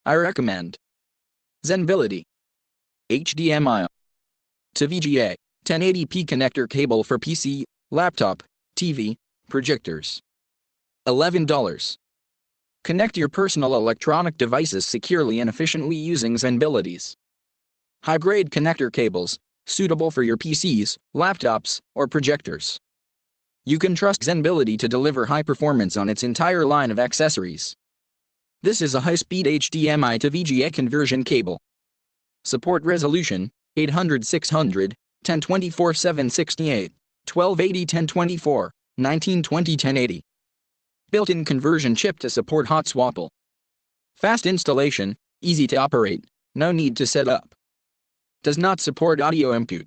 I recommend Zenbility HDMI to VGA 1080p connector cable for PC, laptop, TV, projectors. $11. Connect your personal electronic devices securely and efficiently using Zenbility's high-grade connector cables, suitable for your PCs, laptops, or projectors. You can trust Zenbility to deliver high performance on its entire line of accessories. This is a high-speed HDMI to VGA conversion cable. Support resolution 800-600, 1024-768, 1280-1024, 1920-1080. Built-in conversion chip to support hot-swapple. Fast installation, easy to operate, no need to set up. Does not support audio imput.